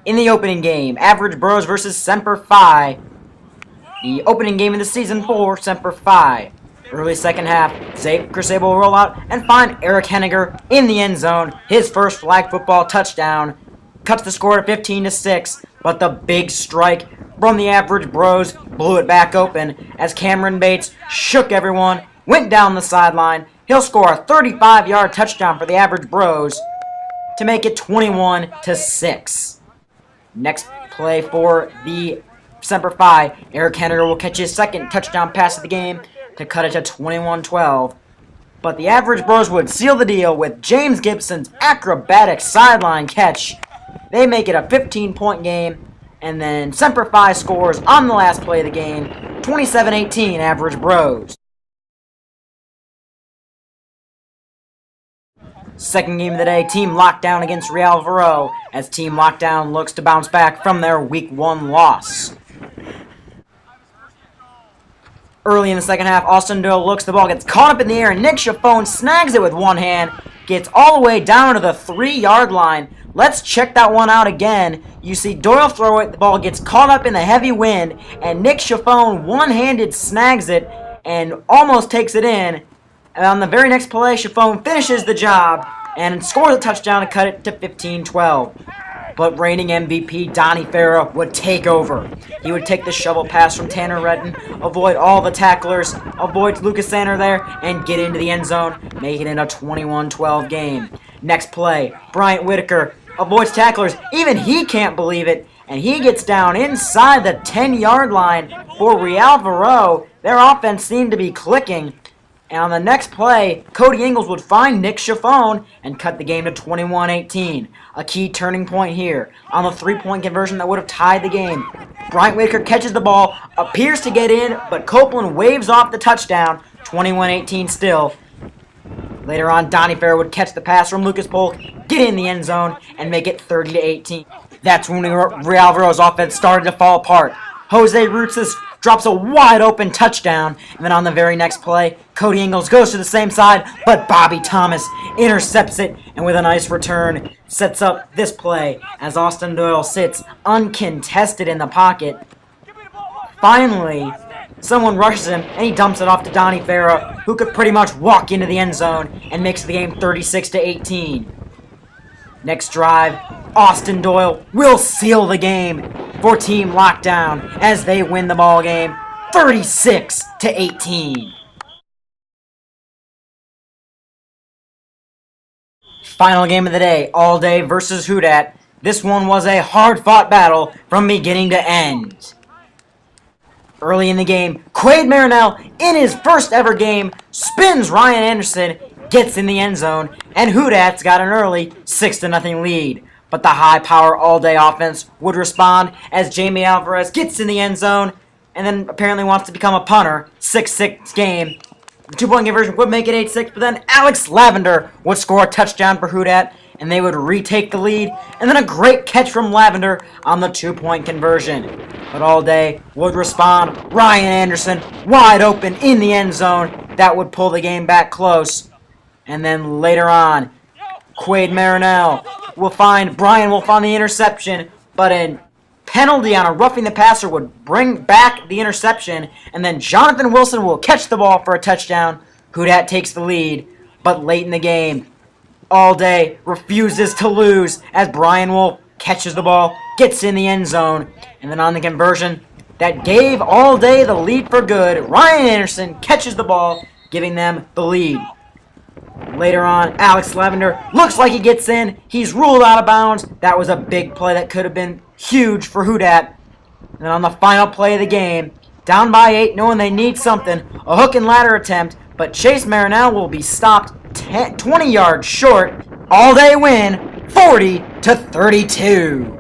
in the opening game, Average Bros versus Semper Fi. The opening game of the season for Semper Fi. Early second half, Chris Abel will roll out and find Eric Henniger in the end zone. His first flag football touchdown cuts the score to 15-6, but the big strike from the Average Bros blew it back open as Cameron Bates shook everyone, went down the sideline. He'll score a 35-yard touchdown for the Average Bros to make it 21-6. Next play for the Semper Fi, Eric Henniger will catch his second touchdown pass of the game to cut it to 21-12. But the Average Bros would seal the deal with James Gibson's acrobatic sideline catch. They make it a 15-point game, and then Semper Fi scores on the last play of the game, 27-18 Average Bros. Second game of the day, Team Lockdown against Real Verot, as Team Lockdown looks to bounce back from their Week 1 loss. Early in the second half, Austin Doyle looks, the ball gets caught up in the air, and Nick Chaffone snags it with one hand, gets all the way down to the 3-yard line. Let's check that one out again. You see Doyle throw it, the ball gets caught up in the heavy wind, and Nick Chaffone one-handed snags it and almost takes it in. And on the very next play, Chaffone finishes the job and scores a touchdown to cut it to 15-12. But reigning MVP Donnie Farah would take over. He would take the shovel pass from Tanner Redden, avoid all the tacklers, avoid Lucas Sander there, and get into the end zone, making it a 21-12 game. Next play, Bryant Whitaker avoids tacklers. Even he can't believe it, and he gets down inside the 10-yard line for Real Verot. Their offense seemed to be clicking. And on the next play, Cody Ingles would find Nick Chaffone and cut the game to 21-18. A key turning point here on the 3-point conversion that would have tied the game. Bryant Whitaker catches the ball, appears to get in, but Copeland waves off the touchdown, 21-18 still. Later on, Donnie Farah would catch the pass from Lucas Polk, get in the end zone, and make it 30-18. That's when Real Verot's offense started to fall apart. Jose Roots drops a wide-open touchdown, and then on the very next play, Cody Ingles goes to the same side, but Bobby Thomas intercepts it, and with a nice return, sets up this play as Austin Doyle sits uncontested in the pocket. Finally, someone rushes him, and he dumps it off to Donnie Farah, who could pretty much walk into the end zone and makes the game 36-18. Next drive, Austin Doyle will seal the game for Team Lockdown as they win the ball game 36-18. Final game of the day, All Day versus Houdat. This one was a hard-fought battle from beginning to end. Early in the game, Quade Marinell, in his first ever game, spins Ryan Anderson, gets in the end zone, and Houdat's got an early 6-0 lead. But the high-power all-day offense would respond as Jamie Alvarez gets in the end zone and then apparently wants to become a punter. 6-6 game. The 2-point conversion would make it 8-6, but then Alex Lavender would score a touchdown for Houdat, and they would retake the lead. And then a great catch from Lavender on the 2-point conversion. But all day would respond. Ryan Anderson wide open in the end zone. That would pull the game back close. And then later on, Quade Marinell will find the interception, but a penalty on a roughing the passer would bring back the interception, and then Jonathan Wilson will catch the ball for a touchdown. Houdat takes the lead, but late in the game, All Day refuses to lose as Brian Wolf catches the ball, gets in the end zone, and then on the conversion that gave All Day the lead for good, Ryan Anderson catches the ball, giving them the lead. Later on, Alex Lavender looks like he gets in. He's ruled out of bounds. That was a big play that could have been huge for Houdat. And on the final play of the game, down by 8, knowing they need something, a hook and ladder attempt, but Chase Marinell will be stopped 20 yards short. All Day win, 40-32.